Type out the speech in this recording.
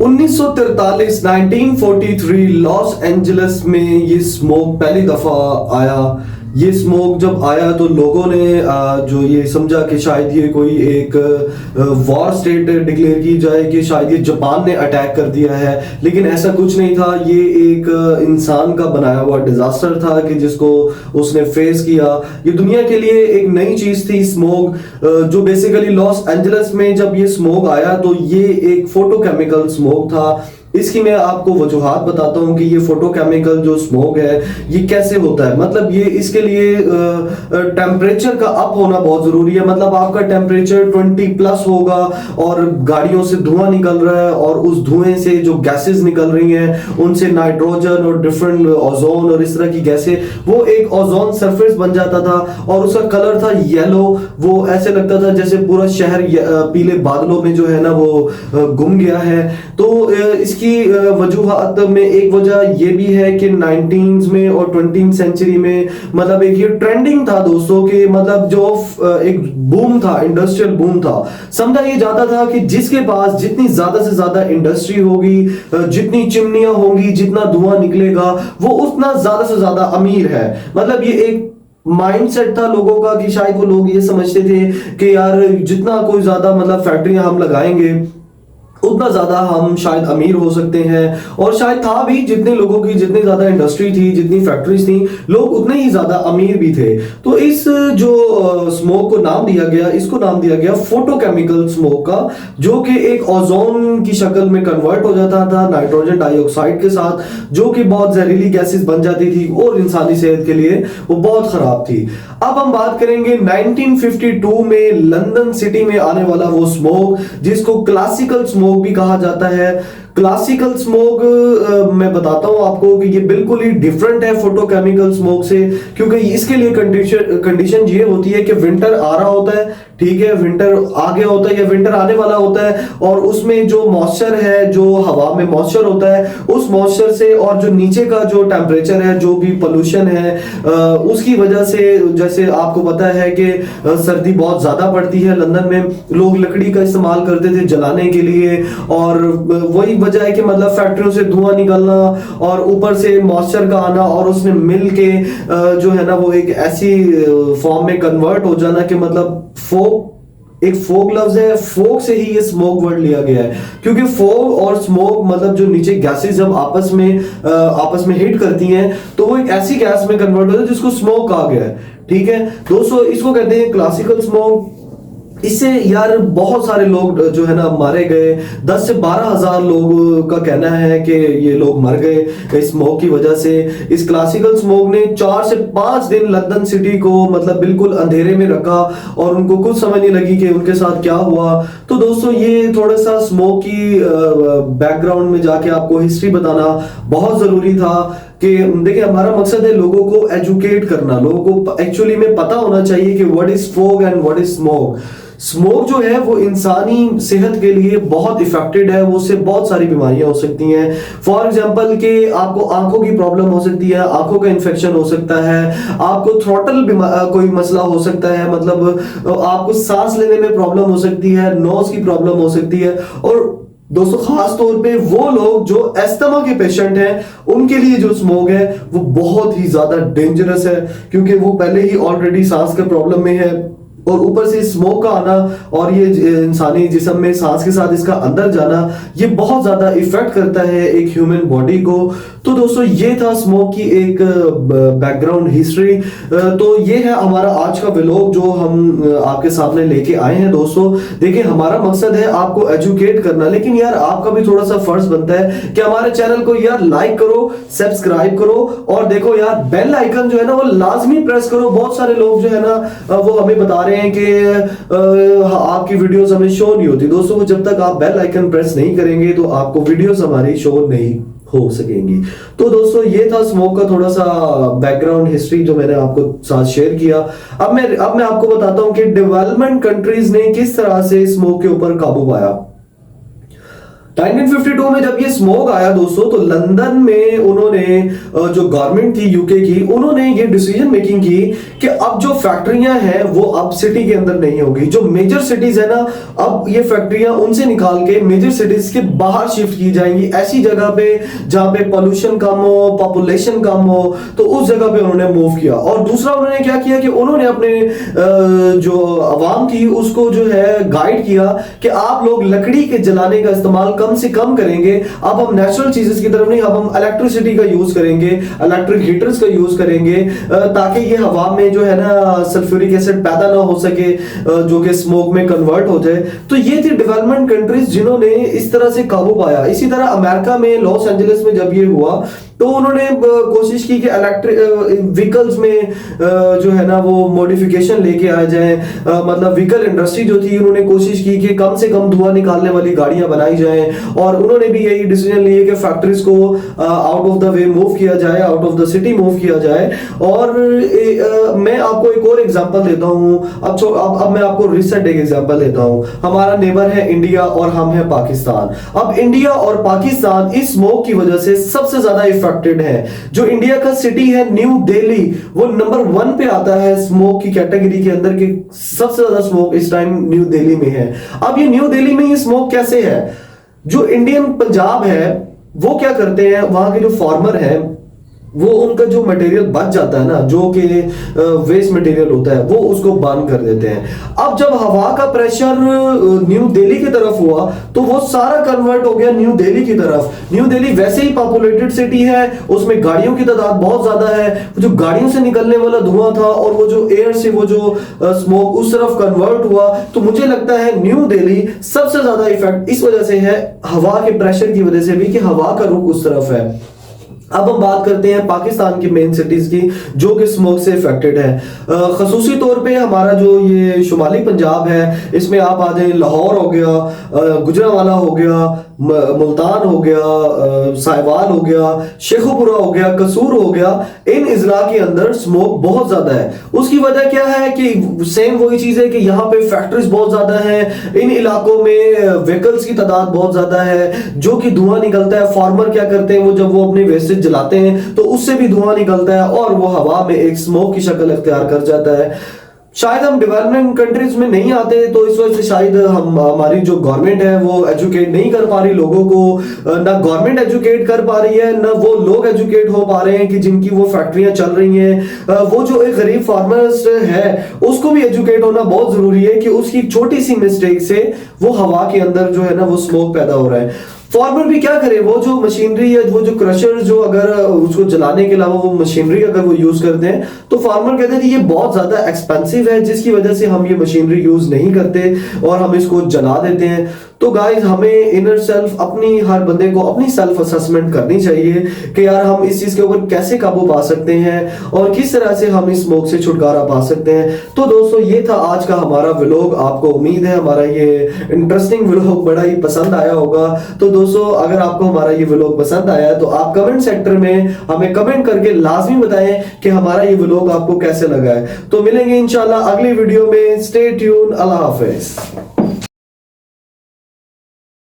1943 1943 Los Angeles में ये smoke पहली दफा आया। ये स्मोक जब आया तो लोगों ने जो ये समझा कि शायद ये कोई एक वॉर स्टेट डिक्लेयर की जाए कि शायद ये जापान ने अटैक कर दिया है, लेकिन ऐसा कुछ नहीं था। ये एक इंसान का बनाया हुआ डिजास्टर था कि जिसको उसने फेस किया। ये दुनिया के लिए एक नई चीज थी स्मोक, जो बेसिकली लॉस एंजलिस में जब ये स्मोक आया तो ये एक फोटोकेमिकल स्मोक था। इसकी मैं आपको वजूहात बताता हूँ कि ये फोटोकेमिकल जो स्मोक है ये कैसे होता है। मतलब ये इसके लिए टेम्परेचर का अप होना बहुत जरूरी है। मतलब आपका टेम्परेचर 20 प्लस होगा और गाड़ियों से धुआं निकल रहा है और उस धुएं से जो गैसेस निकल रही हैं उनसे नाइट्रोजन और डिफरेंट ओजोन और इस तरह की गैसें, वो एक ओजोन सरफेस बन जाता था और उसका कलर था येलो। वो ऐसे लगता था जैसे पूरा शहर पीले बादलों में जो है ना वो गुम गया है। तो इसकी वजूहात में एक वजह ये भी है कि 19s में और 20th सेंचुरी में मतलब एक ये ट्रेंडिंग था दोस्तों कि मतलब जो एक बूम था, इंडस्ट्रियल बूम था। समझा ये जाता था कि जिसके पास जितनी ज्यादा से ज्यादा इंडस्ट्री होगी, जितनी चिमनियां होंगी, जितना धुआं निकलेगा, वो उतना ज्यादा से ज्यादा अमीर है। मतलब ये एक माइंडसेट था लोगों का कि शायद वो लोग ये समझते थे कि यार जितना कोई ज्यादा मतलब फैक्ट्रियां हम लगाएंगे उतना ज्यादा हम शायद अमीर हो सकते हैं। और शायद था भी, जितने लोगों की जितनी ज्यादा इंडस्ट्री थी, जितनी फैक्ट्रीज थी, लोग उतने ही ज्यादा अमीर भी थे। तो इस जो स्मोक को नाम दिया गया, इसको नाम दिया गया फोटोकेमिकल स्मोक का, जो कि एक ओजोन की शक्ल में कन्वर्ट हो जाता था नाइट्रोजन डाइऑक्साइड के साथ, जो कि बहुत जहरीली गैसेस बन जाती थी और इंसानी सेहत के लिए वो बहुत खराब थी। अब हम बात करेंगे 1952 में लंदन सिटी में आने वाला वो स्मोक जिसको क्लासिकल स्मोक भी कहा जाता है। क्लासिकल स्मोक मैं बताता हूं आपको कि ये बिल्कुल ही डिफरेंट है फोटोकेमिकल स्मोक से, क्योंकि इसके लिए कंडीशन ये होती है कि विंटर आ रहा होता है, ठीक है, विंटर आ गया होता है या विंटर आने वाला होता है, और उसमें जो मॉइस्चर है, जो हवा में मॉइस्चर होता है, उस मॉइस्चर से और जो नीचे का जो टेम्परेचर है, जो भी पोल्यूशन है, उसकी वजह से जैसे आपको पता है कि सर्दी बहुत ज्यादा पड़ती है लंदन में, लोग लकड़ी का इस्तेमाल करते थे जलाने के लिए, और वही वजह है कि मतलब फैक्ट्रियों से धुआं निकलना और ऊपर से मॉइस्चर का आना और उसमें मिल के जो है ना वो एक ऐसी फॉर्म में कन्वर्ट हो जाना कि मतलब एक फोग लफ्ज है, फोग से ही ये स्मोक वर्ड लिया गया है, क्योंकि फोग और स्मोक मतलब जो नीचे गैसेस जब आपस में हिट करती हैं तो वो एक ऐसी गैस में कन्वर्ट होता है जिसको स्मोक कहा गया है। ठीक है दोस्तों, इसको कहते हैं क्लासिकल स्मोक। इससे यार बहुत सारे लोग जो है ना मारे गए, 10 से 12 हजार लोग का कहना है कि ये लोग मर गए इस स्मोक की वजह से। इस क्लासिकल स्मोक ने 4 से 5 दिन लंदन सिटी को मतलब बिल्कुल अंधेरे में रखा और उनको कुछ समझ नहीं लगी कि उनके साथ क्या हुआ। तो दोस्तों ये थोड़ा सा स्मोक की बैकग्राउंड में जाके आपको हिस्ट्री बताना बहुत जरूरी था कि देखिए हमारा मकसद है लोगों को एजुकेट करना, लोगों को एक्चुअली में पता होना चाहिए कि what is fog and what is smoke. Smoke जो है वो इंसानी सेहत के लिए बहुत इफेक्टेड है, वो उससे बहुत सारी बीमारियां हो सकती हैं। फॉर एग्जांपल कि आपको आंखों की प्रॉब्लम हो सकती है, आंखों का इन्फेक्शन हो सकता है, आपको थ्रोटल कोई मसला हो सकता है, मतलब आपको सांस लेने में प्रॉब्लम हो सकती है, नोज की प्रॉब्लम हो सकती है। और दोस्तों खास तौर पे वो लोग जो एस्थमा के पेशेंट हैं उनके लिए जो स्मोक है वो बहुत ही ज्यादा डेंजरस है, क्योंकि वो पहले ही ऑलरेडी सांस के प्रॉब्लम में है और ऊपर से स्मोक का आना और ये इंसानी जिस्म में सांस के साथ इसका अंदर जाना ये बहुत ज्यादा इफेक्ट करता है एक ह्यूमन बॉडी को। तो दोस्तों ये था स्मोक की एक बैकग्राउंड हिस्ट्री। तो ये है हमारा आज का व्लॉग जो हम आपके सामने लेके आए हैं। दोस्तों देखिए हमारा मकसद है आपको एजुकेट करना, लेकिन यार आपका भी थोड़ा सा फर्ज बनता है कि हमारे चैनल को यार लाइक करो, सब्सक्राइब करो और देखो यार बेल आइकन जो है ना वो लाजमी प्रेस करो। बहुत सारे लोग जो है ना वो हमें बता रहे हैं कि आपकी वीडियोस हमें शो नहीं होती। दोस्तों जब तक आप बेल आइकन प्रेस नहीं करेंगे तो आपको वीडियोस हमारी शो नहीं हो सकेंगी। तो दोस्तों ये था स्मोक का थोड़ा सा बैकग्राउंड हिस्ट्री जो मैंने आपको साथ शेयर किया। अब मैं आपको बताता हूं कि डेवलपमेंट कंट्रीज ने किस तरह से स्मोक के ऊपर काबू पाया। 1952 में जब ये स्मोक आया दोस्तों, तो लंदन में उन्होंने जो गवर्नमेंट थी यूके की, उन्होंने ये डिसीजन मेकिंग की कि अब जो फैक्ट्रियां हैं वो अब सिटी के अंदर नहीं होगी। जो मेजर सिटीज है ना, अब ये फैक्ट्रियां उनसे निकाल के मेजर सिटीज के बाहर शिफ्ट की जाएंगी, ऐसी जगह पे जहां पे पोल्यूशन कम हो, पॉपुलेशन कम हो, तो उस जगह पे उन्होंने मूव किया। और दूसरा उन्होंने क्या किया कि उन्होंने अपने जो आवाम थी उसको जो है गाइड किया कि आप लोग लकड़ी के जलाने का इस्तेमाल कम से कम करेंगे, अब हम नेचुरल चीजेस की तरफ नहीं, अब हम इलेक्ट्रिसिटी का यूज करेंगे, इलेक्ट्रिक हीटर्स का यूज करेंगे, ताकि ये हवा में जो है ना सल्फ्यूरिक एसिड पैदा ना हो सके जो कि स्मोक में कन्वर्ट हो जाए। तो ये थी डेवलपमेंट कंट्रीज जिन्होंने इस तरह से काबू पाया। इसी तरह अमेरिका में लॉस एंजलिस में जब ये हुआ तो उन्होंने कोशिश की कि इलेक्ट्रिक व्हीकल्स में जो है ना वो मॉडिफिकेशन लेके आ जाए, मतलब व्हीकल इंडस्ट्री जो थी उन्होंने कोशिश की कि कम से कम धुआं निकालने वाली गाड़ियां बनाई जाएं, और उन्होंने भी यही डिसीजन लिए कि फैक्ट्रीज को out of the way move किया जाए, out of the city move किया जाए। और मैं आपको एक और एग्जांपल देता हूं। अब मैं आपको रिसेंट एक एग्जांपल देता हूं। हमारा नेबर है इंडिया और हम है पाकिस्तान। अब इंडिया और पाकिस्तान इस स्मोक की वजह से सबसे ज्यादा इफेक्टेड है। जो इंडिया का सिटी है न्यू दिल्ली, वो नंबर 1 पे आता है स्मोक की कैटेगरी के अंदर, कि सबसे ज्यादा स्मोक इस टाइम न्यू दिल्ली में है। अब ये न्यू दिल्ली में ये स्मोक कैसे है? जो इंडियन पंजाब है वो क्या करते हैं, वहां के जो फार्मर है वो उनका जो मटेरियल बच जाता है ना, जो कि वेस्ट मटेरियल होता है, वो उसको बर्न कर देते हैं। अब जब हवा का प्रेशर न्यू दिल्ली की तरफ हुआ तो वो सारा कन्वर्ट हो गया न्यू दिल्ली की तरफ। न्यू दिल्ली वैसे ही पॉपुलेटेड सिटी है, उसमें गाड़ियों की तादाद बहुत ज्यादा है, जो गाड़ियों से निकलने वाला धुआं था और वो जो एयर से वो जो स्मोक उस तरफ कन्वर्ट हुआ। तो मुझे लगता है न्यू दिल्ली सबसे ज्यादा इफेक्ट इस वजह से है, हवा के प्रेशर की वजह से भी, कि हवा का रुख उस तरफ है। अब हम बात करते हैं पाकिस्तान की मेन सिटीज की जो कि स्मोक से इफेक्टेड है। खसूसी तौर पे हमारा जो ये शुमाली पंजाब है, इसमें आप आ जाए, लाहौर हो गया, गुजरांवाला हो गया, मुल्तान हो गया, साहिवाल हो गया, शेखुपुरा हो गया, कसूर हो गया। इन इजला के अंदर स्मोक बहुत ज्यादा है। उसकी वजह क्या है कि सेम वही चीज है कि यहाँ पे फैक्ट्रीज बहुत ज्यादा है, इन इलाकों में व्हीकल्स की तादाद बहुत ज्यादा है, जो कि धुआं निकलता है। फार्मर क्या करते हैं, वो जब वो अपने वेस्टेज जलाते हैं तो उससे भी धुआं निकलता है और वो हवा में एक स्मोक की शक्ल इख्तियार कर जाता है। शायद हम डेवलपमेंट कंट्रीज में नहीं आते, तो इस वजह से शायद हमारी जो गवर्नमेंट है वो एजुकेट नहीं कर पा रही लोगों को, ना गवर्नमेंट एजुकेट कर पा रही है, ना वो लोग एजुकेट हो पा रहे हैं कि जिनकी वो फैक्ट्रियां चल रही हैं। वो जो एक गरीब फार्मर्स है उसको भी एजुकेट होना बहुत जरूरी है कि उसकी छोटी सी मिस्टेक से वो हवा के अंदर जो है ना वो स्मोक पैदा हो रहा है। फार्मर भी क्या करे, वो जो मशीनरी है, वो जो क्रशर, जो अगर उसको जलाने के अलावा वो मशीनरी अगर वो यूज करते हैं तो फार्मर कहते हैं कि ये बहुत ज्यादा एक्सपेंसिव है, जिसकी वजह से हम ये मशीनरी यूज नहीं करते और हम इसको जला देते हैं। तो गाइस, हमें इनर सेल्फ, अपनी हर बंदे को अपनी सेल्फ असेसमेंट करनी चाहिए कि यार हम इस चीज के ऊपर कैसे काबू पा सकते हैं और किस तरह से हम इस स्मोक से छुटकारा पा सकते हैं। तो दोस्तों, ये था आज का हमारा व्लॉग। आपको उम्मीद है हमारा ये इंटरेस्टिंग व्लॉग बड़ा ही पसंद आया होगा। तो दोस्तों, अगर आपको हमारा ये व्लॉग पसंद आया तो आप कमेंट सेक्टर में हमें कमेंट करके लाजमी बताएं कि हमारा ये व्लॉग आपको कैसे लगा है। तो मिलेंगे इंशाल्लाह अगली वीडियो में। Stay tune. अल्लाह हाफिज।